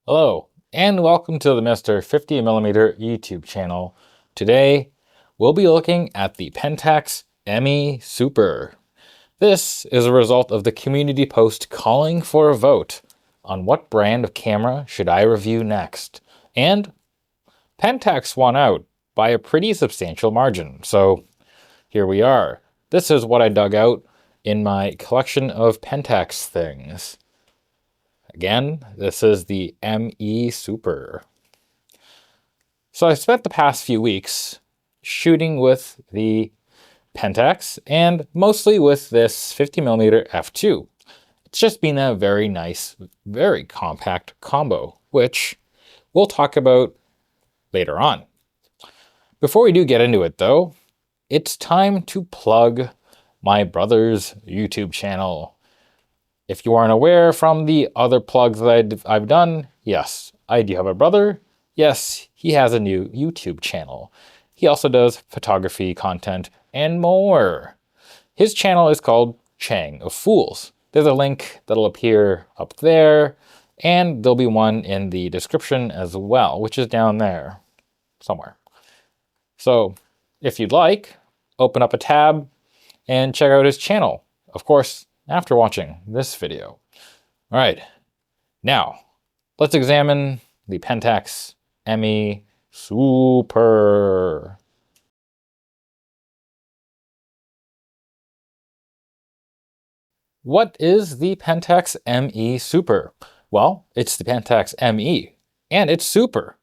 Hello, and welcome to the Mr. 50mm YouTube channel. Today, we'll be looking at the Pentax ME Super. This is a result of the community post calling for a vote on what brand of camera should I review next. And Pentax won out by a pretty substantial margin, so here we are. This is what I dug out in my collection of Pentax things. Again, this is the ME Super. So I spent the past few weeks shooting with the Pentax and mostly with this 50mm f2. It's just been a very nice, very compact combo, which we'll talk about later on. Before we do get into it though, it's time to plug my brother's YouTube channel. If you aren't aware from the other plugs that I've done, yes, I do have a brother. Yes, he has a new YouTube channel. He also does photography content and more. His channel is called Chang of Fools. There's a link that'll appear up there, and there'll be one in the description as well, which is down there somewhere. So if you'd like, open up a tab and check out his channel. Of course, after watching this video. All right, now let's examine the Pentax ME Super. What is the Pentax ME Super? Well, it's the Pentax ME, and it's super.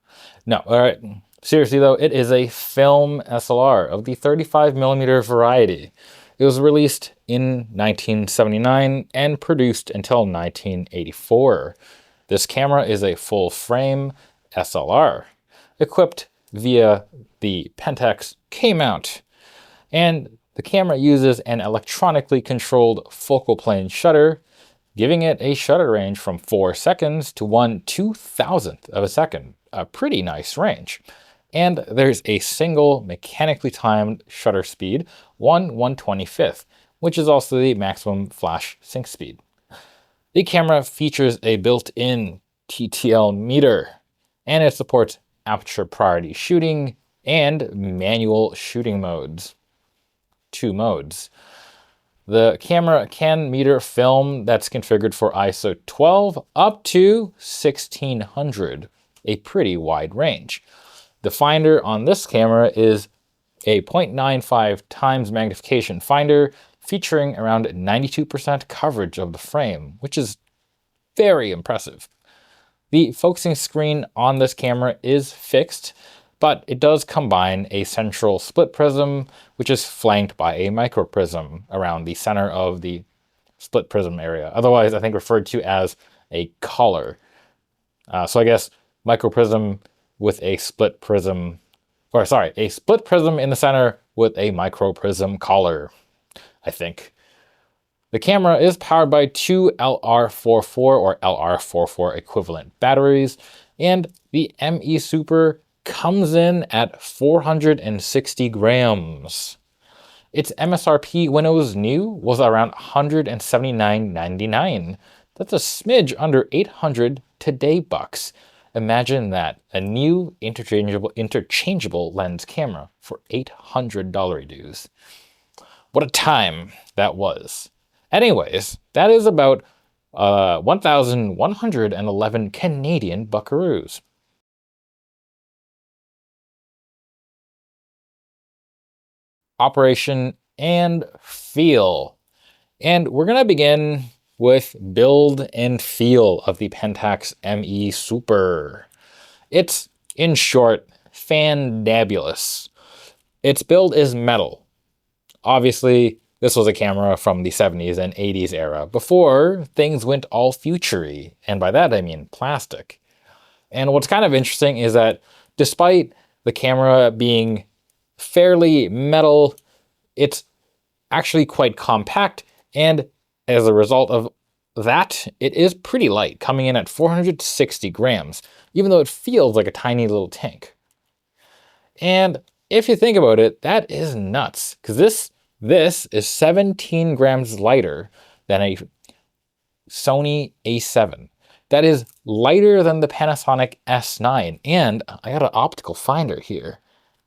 No, all right, seriously though, it is a film SLR of the 35mm variety. It was released in 1979 and produced until 1984. This camera is a full-frame SLR, equipped via the Pentax K-mount, and the camera uses an electronically controlled focal plane shutter, giving it a shutter range from 4 seconds to 1/2000th of a second, a pretty nice range. And there's a single mechanically timed shutter speed, 1/125th, which is also the maximum flash sync speed. The camera features a built-in TTL meter, and it supports aperture priority shooting and manual shooting modes. 2 modes. The camera can meter film that's configured for ISO 12 up to 1600, a pretty wide range. The finder on this camera is a 0.95 times magnification finder featuring around 92% coverage of the frame, which is very impressive. The focusing screen on this camera is fixed, but it does combine a central split prism, which is flanked by a micro prism around the center of the split prism area, otherwise I think referred to as a collar. So I guess micro prism with a split prism, or sorry, a split prism in the center with a micro prism collar, I think. The camera is powered by 2 LR44 or LR44 equivalent batteries, and the ME Super comes in at 460 grams. Its MSRP when it was new was around $179.99. That's a smidge under 800 today bucks. Imagine that, a new interchangeable lens camera for $800 dues. What a time that was. Anyways, that is about 1,111 Canadian buckaroos. Operation and feel. And we're going to begin with build and feel of the Pentax ME Super. It's, in short, fandabulous. Its build is metal. Obviously, this was a camera from the 70s and 80s era, before things went all futury, and by that I mean plastic. And what's kind of interesting is that despite the camera being fairly metal, it's actually quite compact, and as a result of that, it is pretty light, coming in at 460 grams, even though it feels like a tiny little tank. And if you think about it, that is nuts, because this is 17 grams lighter than a Sony A7. that is lighter than the Panasonic S9. And I got an optical finder here,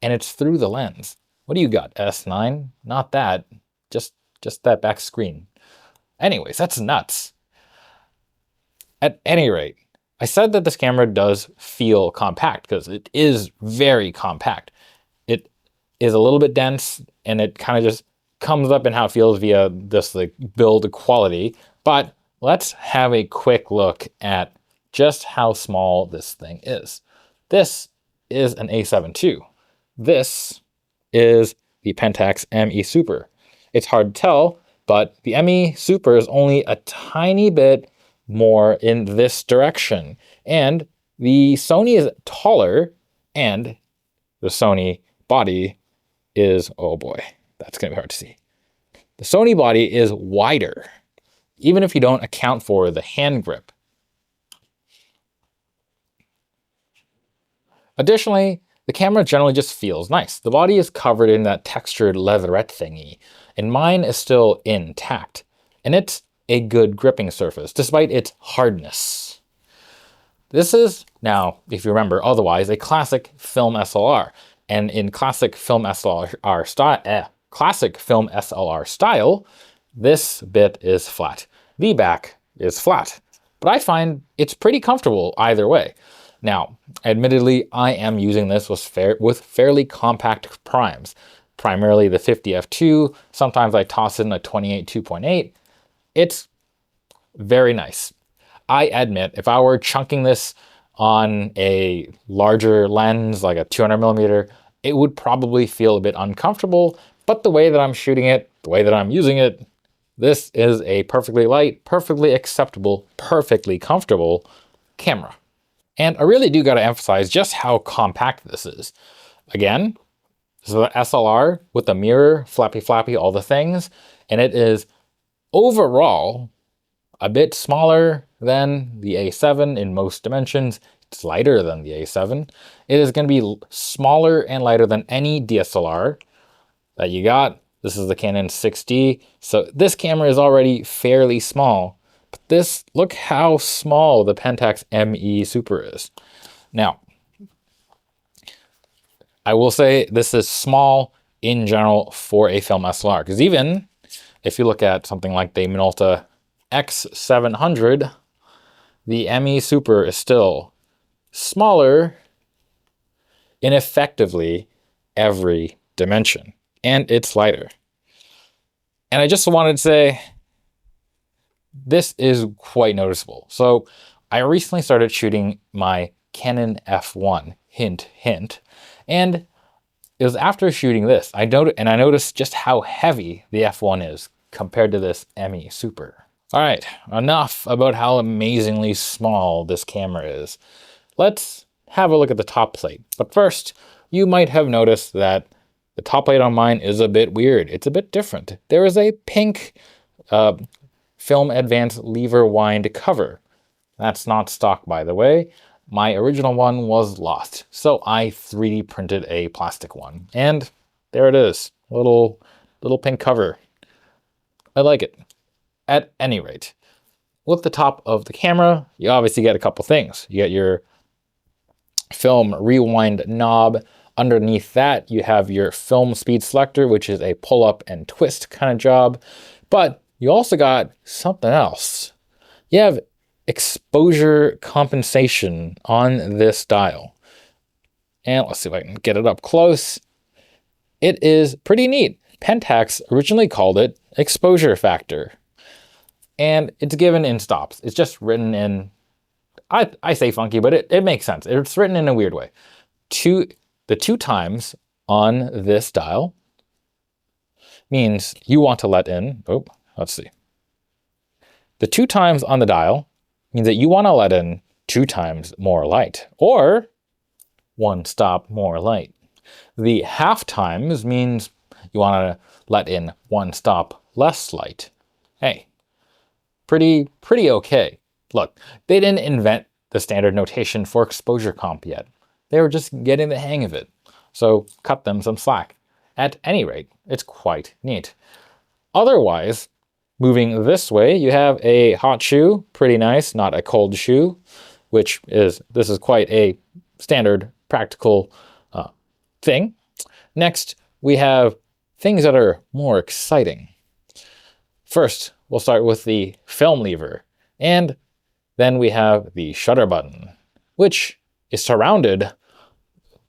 and it's through the lens. What do you got, S9? Not that, just that back screen. Anyways, that's nuts. At any rate, I said that this camera does feel compact because it is very compact. It is a little bit dense, and it kind of just comes up in how it feels via this like build quality. But let's have a quick look at just how small this thing is. This is an A7 II. This is the Pentax ME Super. It's hard to tell, but the ME Super is only a tiny bit more in this direction. And the Sony is taller, and the Sony body is, oh boy, that's gonna be hard to see. The Sony body is wider, even if you don't account for the hand grip. Additionally, the camera generally just feels nice. The body is covered in that textured leatherette thingy, and mine is still intact. And it's a good gripping surface, despite its hardness. This is, now, if you remember otherwise, a classic film SLR. And in classic film SLR style, this bit is flat. The back is flat. But I find it's pretty comfortable either way. Now, admittedly, I am using this with fairly compact primes, primarily the 50f2. Sometimes I toss in a 28 2.8. It's very nice. I admit, if I were chunking this on a larger lens, like a 200mm, it would probably feel a bit uncomfortable, but the way that I'm shooting it, the way that I'm using it, this is a perfectly light, perfectly acceptable, perfectly comfortable camera. And I really do gotta emphasize just how compact this is. Again, this is an SLR with the mirror, flappy, all the things, and it is overall a bit smaller than the A7 in most dimensions. It's lighter than the A7. It is going to be smaller and lighter than any DSLR that you got. This is the Canon 6D. So this camera is already fairly small. But this, look how small the Pentax ME Super is. Now, I will say this is small in general for a film SLR. Because even if you look at something like the Minolta X700, the ME Super is still smaller in effectively every dimension, and it's lighter. And I just wanted to say, this is quite noticeable. So I recently started shooting my Canon F1, hint, hint, and it was after shooting this, I noticed just how heavy the F1 is compared to this ME Super. All right, enough about how amazingly small this camera is. Let's have a look at the top plate. But first, you might have noticed that the top plate on mine is a bit weird. It's a bit different. There is a pink Film Advance lever wind cover. That's not stock, by the way. My original one was lost, so I 3D printed a plastic one. And there it is, little pink cover. I like it. At any rate, with the top of the camera, you obviously get a couple things. You get your film rewind knob. Underneath that, you have your film speed selector, which is a pull up and twist kind of job. But you also got something else. You have exposure compensation on this dial. And let's see if I can get it up close. It is pretty neat. Pentax originally called it exposure factor. And it's given in stops. It's just written in, I say funky, but it makes sense. It's written in a weird way. The 2 times on this dial means you want to let in, let's see. The 2 times on the dial means that you want to let in 2 times more light, or 1 stop more light. The half times means you want to let in 1 stop less light. Hey, pretty okay. Look, they didn't invent the standard notation for exposure comp yet. They were just getting the hang of it. So cut them some slack. At any rate, it's quite neat. Otherwise, Moving this way, you have a hot shoe, pretty nice, not a cold shoe, this is quite a standard practical thing. Next, we have things that are more exciting. First, we'll start with the film lever, and then we have the shutter button, which is surrounded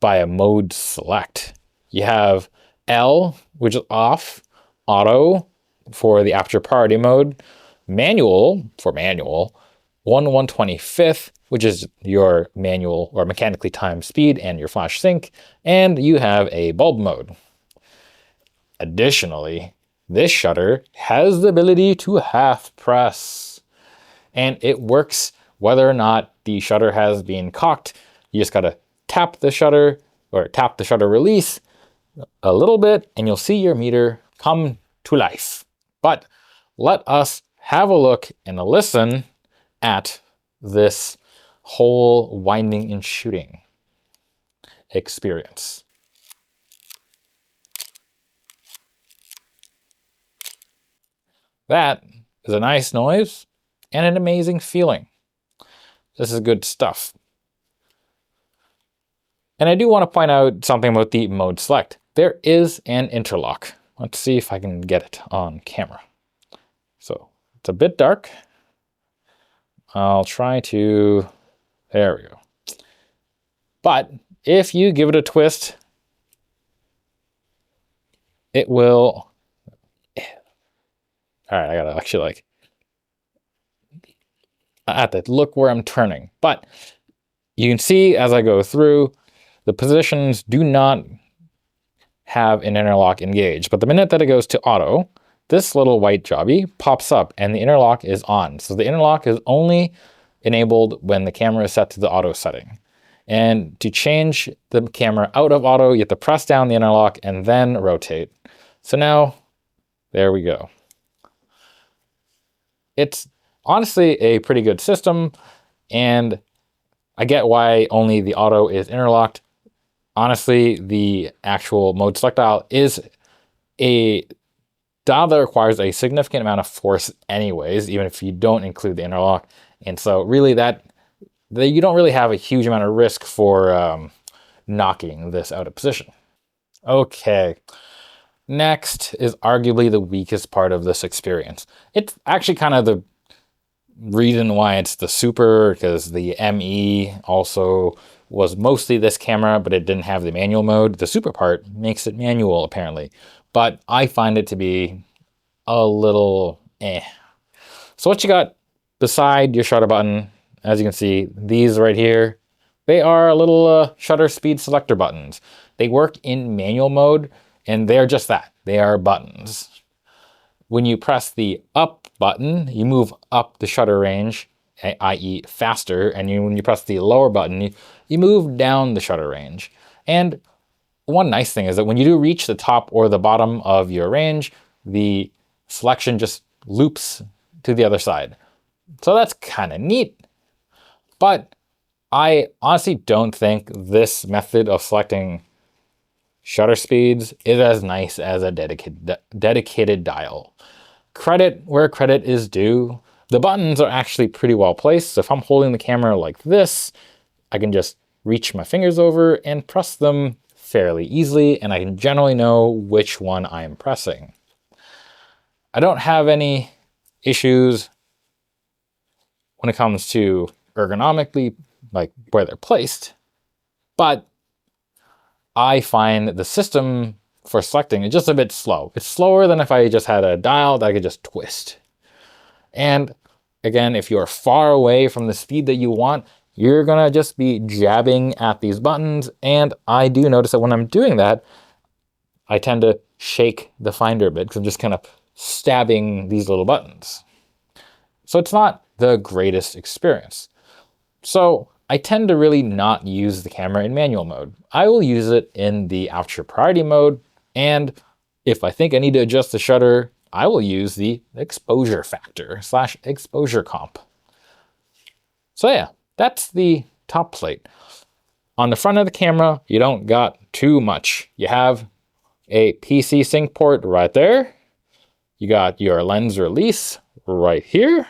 by a mode select. You have L, which is off, auto for the aperture priority mode, manual for manual, 1/125th, which is your manual or mechanically timed speed and your flash sync, and you have a bulb mode. Additionally, this shutter has the ability to half press, and it works whether or not the shutter has been cocked. You just gotta tap the shutter or tap the shutter release a little bit and you'll see your meter come to life. But let us have a look and a listen at this whole winding and shooting experience. That is a nice noise and an amazing feeling. This is good stuff. And I do want to point out something about the mode select. There is an interlock. Let's see if I can get it on camera. So it's a bit dark. I'll try to, there we go. But if you give it a twist, it will, all right, I gotta actually I have to look where I'm turning. But you can see as I go through, the positions do not have an interlock engaged. But the minute that it goes to auto, this little white jobby pops up and the interlock is on. So the interlock is only enabled when the camera is set to the auto setting. And to change the camera out of auto, you have to press down the interlock and then rotate. So now, there we go. It's honestly a pretty good system, and I get why only the auto is interlocked. Honestly, the actual mode select dial is a dial that requires a significant amount of force anyways, even if you don't include the interlock. And so really you don't really have a huge amount of risk for knocking this out of position. Okay, next is arguably the weakest part of this experience. It's actually kind of the reason why it's the Super, because the ME also was mostly this camera, but it didn't have the manual mode. The Super part makes it manual, apparently. But I find it to be a little eh. So what you got beside your shutter button, as you can see, these right here, they are little shutter speed selector buttons. They work in manual mode, and they're just that. They are buttons. When you press the up button, you move up the shutter range, i.e. faster, and when you press the lower button, you move down the shutter range. And one nice thing is that when you do reach the top or the bottom of your range, the selection just loops to the other side. So that's kind of neat. But I honestly don't think this method of selecting shutter speeds is as nice as a dedicated dial. Credit where credit is due. The buttons are actually pretty well placed. So if I'm holding the camera like this, I can just reach my fingers over and press them fairly easily, and I can generally know which one I'm pressing. I don't have any issues when it comes to ergonomically, like where they're placed, but I find the system for selecting is just a bit slow. It's slower than if I just had a dial that I could just twist. And again, if you're far away from the speed that you want, you're gonna just be jabbing at these buttons. And I do notice that when I'm doing that, I tend to shake the finder a bit because I'm just kind of stabbing these little buttons. So it's not the greatest experience. So I tend to really not use the camera in manual mode. I will use it in the aperture priority mode, and if I think I need to adjust the shutter, I will use the exposure factor / exposure comp. So yeah, that's the top plate. On the front of the camera, you don't got too much. You have a PC sync port right there. You got your lens release right here,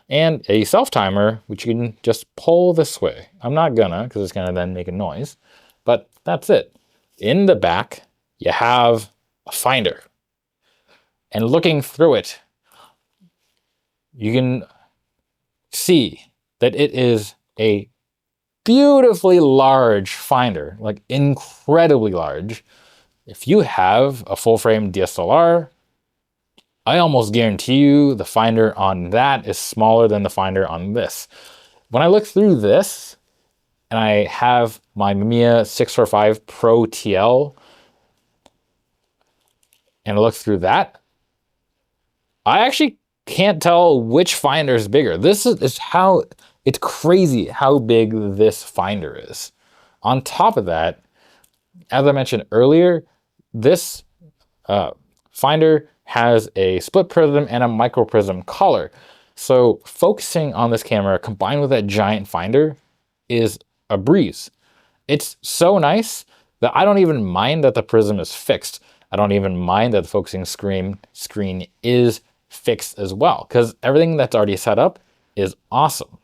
and a self-timer, which you can just pull this way. I'm not gonna, because it's gonna then make a noise, but that's it. In the back, you have a finder. And looking through it, you can see that it is a beautifully large finder, like incredibly large. If you have a full-frame DSLR, I almost guarantee you the finder on that is smaller than the finder on this. When I look through this, and I have my Mamiya 645 Pro TL, and I look through that, I actually can't tell which finder is bigger. This is how, it's crazy how big this finder is. On top of that, as I mentioned earlier, this finder has a split prism and a micro prism collar. So focusing on this camera combined with that giant finder is a breeze. It's so nice that I don't even mind that the prism is fixed. I don't even mind that the focusing screen is fixed as well, because everything that's already set up is awesome.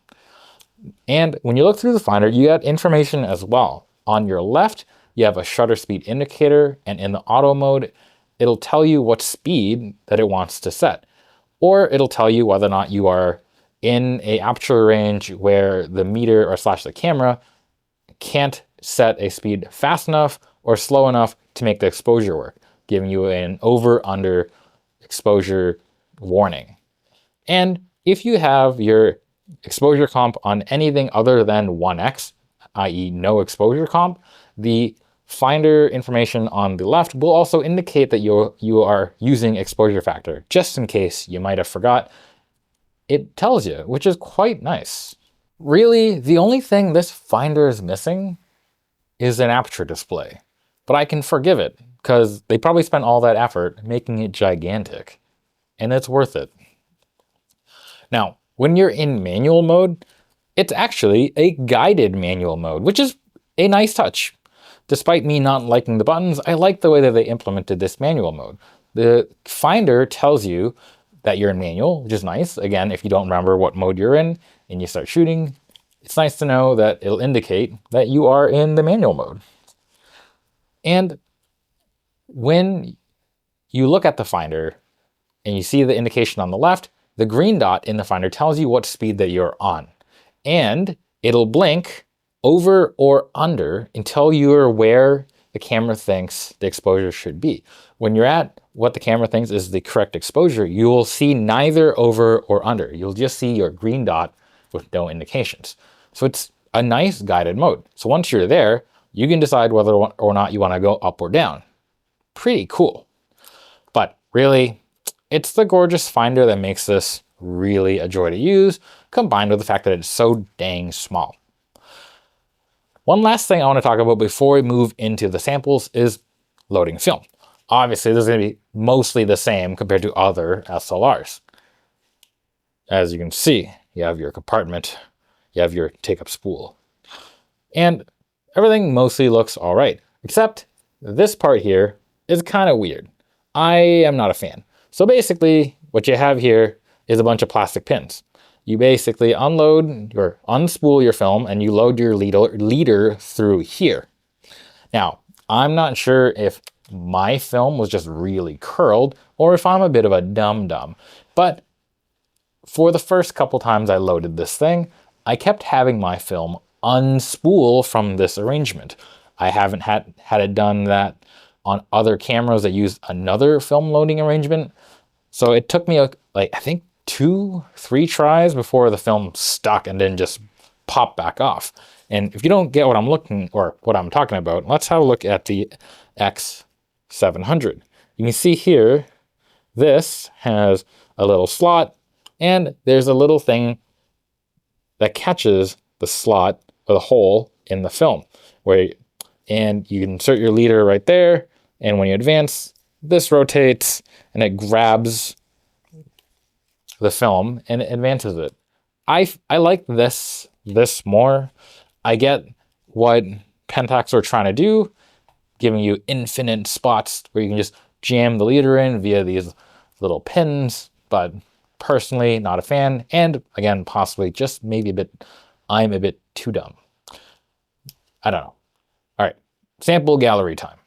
And when you look through the finder, you get information as well. On your left, you have a shutter speed indicator, and in the auto mode, it'll tell you what speed that it wants to set. Or it'll tell you whether or not you are in a aperture range where the meter or slash the camera can't set a speed fast enough or slow enough to make the exposure work, giving you an over-under exposure warning. And if you have your exposure comp on anything other than 1x, i.e. no exposure comp, the finder information on the left will also indicate that you are using exposure factor, just in case you might have forgot. It tells you, which is quite nice. Really, the only thing this finder is missing is an aperture display, but I can forgive it because they probably spent all that effort making it gigantic, and it's worth it. Now, when you're in manual mode, it's actually a guided manual mode, which is a nice touch. Despite me not liking the buttons, I like the way that they implemented this manual mode. The finder tells you that you're in manual, which is nice. Again, if you don't remember what mode you're in and you start shooting, it's nice to know that it'll indicate that you are in the manual mode. And when you look at the finder and you see the indication on the left, the green dot in the finder tells you what speed that you're on. And it'll blink over or under until you're where the camera thinks the exposure should be. When you're at what the camera thinks is the correct exposure, you will see neither over or under. You'll just see your green dot with no indications. So it's a nice guided mode. So once you're there, you can decide whether or not you want to go up or down. Pretty cool. But really, it's the gorgeous finder that makes this really a joy to use, combined with the fact that it's so dang small. One last thing I want to talk about before we move into the samples is loading film. Obviously, this is going to be mostly the same compared to other SLRs. As you can see, you have your compartment, you have your take-up spool, and everything mostly looks all right, except this part here is kind of weird. I am not a fan. So basically, what you have here is a bunch of plastic pins. You basically unspool your film and you load your leader through here. Now, I'm not sure if my film was just really curled or if I'm a bit of a dum-dum, but for the first couple times I loaded this thing, I kept having my film unspool from this arrangement. I haven't had it done that on other cameras that use another film loading arrangement. So it took me I think 2-3 tries before the film stuck and then just popped back off. And if you don't get what I'm talking about, let's have a look at the X700. You can see here, this has a little slot and there's a little thing that catches the slot or the hole in the film and you insert your leader right there. And when you advance, this rotates and it grabs the film and it advances it. I like this more. I get what Pentax are trying to do, giving you infinite spots where you can just jam the leader in via these little pins, but personally not a fan. And again, possibly just maybe I'm a bit too dumb. I don't know. All right, sample gallery time.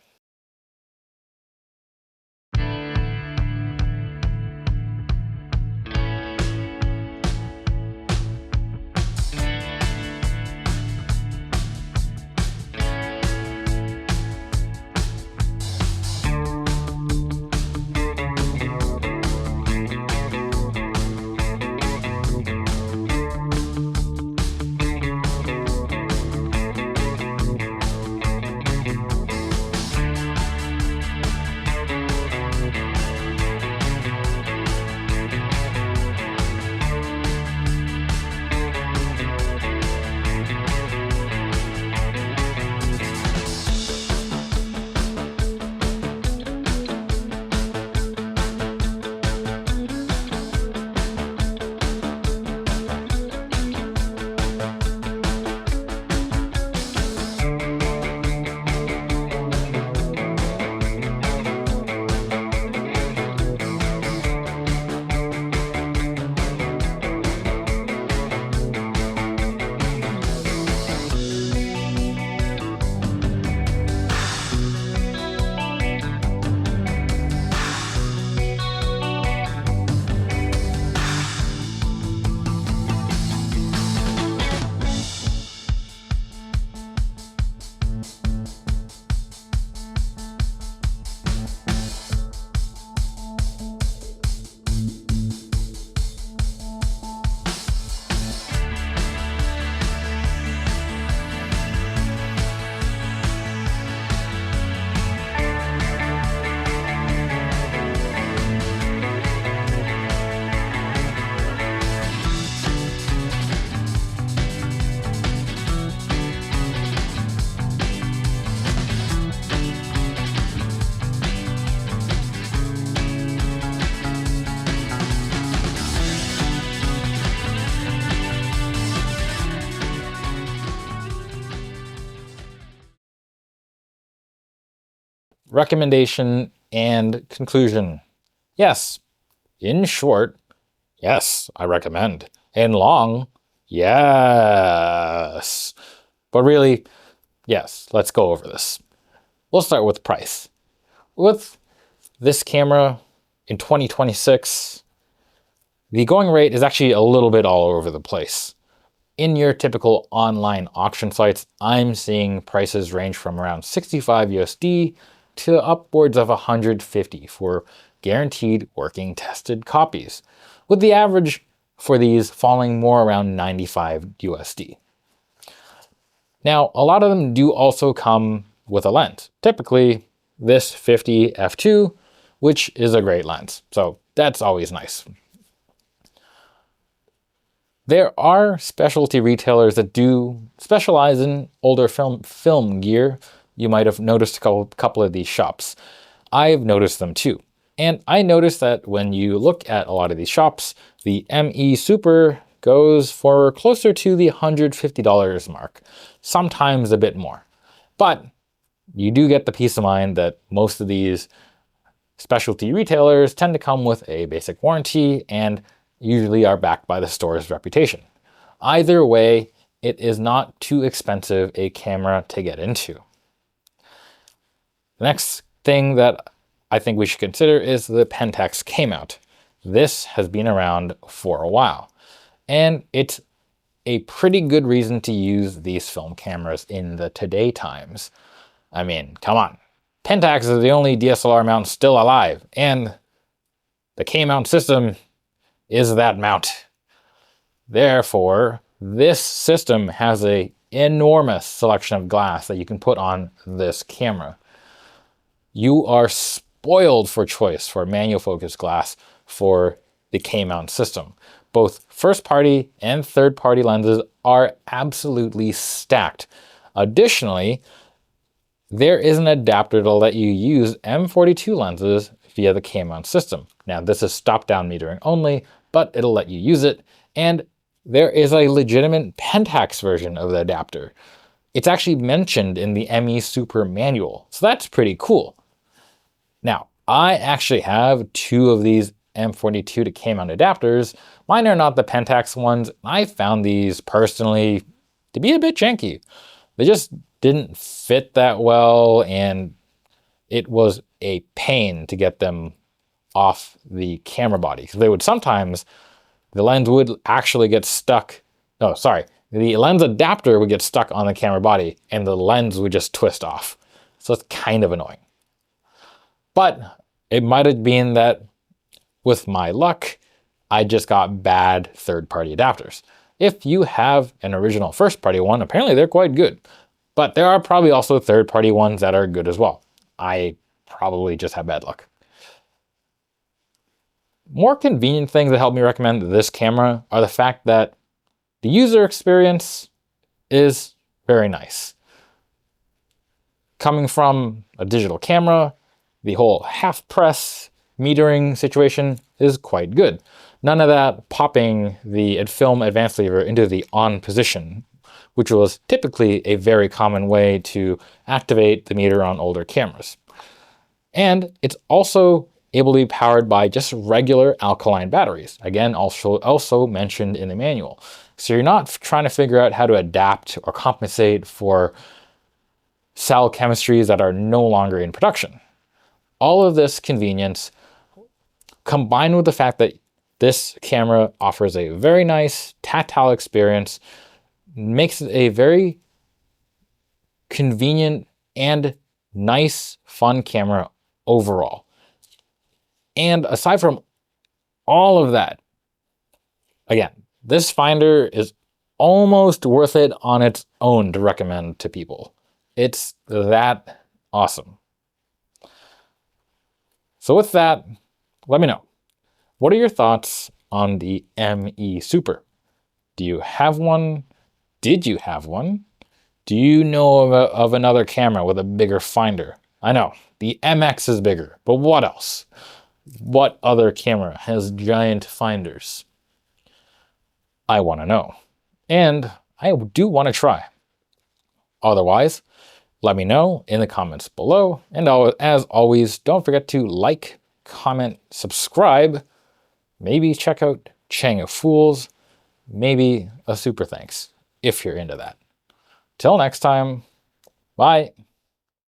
Recommendation and conclusion. Yes. In short, yes, I recommend. In long, yes. But really, yes, let's go over this. We'll start with price. With this camera in 2026, the going rate is actually a little bit all over the place. In your typical online auction sites, I'm seeing prices range from around 65 USD to upwards of 150 for guaranteed working tested copies, with the average for these falling more around 95 USD. Now, a lot of them do also come with a lens, typically this 50 f2, which is a great lens, so that's always nice. There are specialty retailers that do specialize in older film gear. You might have noticed a couple of these shops. I've noticed them too. And I noticed that when you look at a lot of these shops, the ME Super goes for closer to the $150 mark, sometimes a bit more. But you do get the peace of mind that most of these specialty retailers tend to come with a basic warranty and usually are backed by the store's reputation. Either way, it is not too expensive a camera to get into. The next thing that I think we should consider is the Pentax K-mount. This has been around for a while, and it's a pretty good reason to use these film cameras in the today times. I mean, come on. Pentax is the only DSLR mount still alive, and the K-mount system is that mount. Therefore, this system has an enormous selection of glass that you can put on this camera. You are spoiled for choice for manual focus glass for the K-mount system. Both first-party and third-party lenses are absolutely stacked. Additionally, there is an adapter to let you use M42 lenses via the K-mount system. Now, this is stop-down metering only, but it'll let you use it. And there is a legitimate Pentax version of the adapter. It's actually mentioned in the ME Super manual, so that's pretty cool. Now, I actually have two of these M42 to K-mount adapters. Mine are not the Pentax ones. I found these personally to be a bit janky. They just didn't fit that well, and it was a pain to get them off the camera body. So they would sometimes, the lens would actually get stuck. Oh, sorry. The lens adapter would get stuck on the camera body and the lens would just twist off. So it's kind of annoying. But it might have been that with my luck, I just got bad third-party adapters. If you have an original first-party one, apparently they're quite good. But there are probably also third-party ones that are good as well. I probably just have bad luck. More convenient things that help me recommend this camera are the fact that the user experience is very nice. Coming from a digital camera, the whole half press metering situation is quite good. None of that popping the film advance lever into the on position, which was typically a very common way to activate the meter on older cameras. And it's also able to be powered by just regular alkaline batteries. Again, also mentioned in the manual. So you're not trying to figure out how to adapt or compensate for cell chemistries that are no longer in production. All of this convenience, combined with the fact that this camera offers a very nice tactile experience, makes it a very convenient and nice, fun camera overall. And aside from all of that, again, this finder is almost worth it on its own to recommend to people. It's that awesome. So with that, let me know. What are your thoughts on the ME Super? Do you have one? Did you have one? Do you know of another camera with a bigger finder? I know, the MX is bigger, but what else? What other camera has giant finders? I want to know. And I do want to try. Otherwise, let me know in the comments below. And as always, don't forget to like, comment, subscribe, maybe check out Chang of Fools, maybe a super thanks if you're into that. Till next time, bye.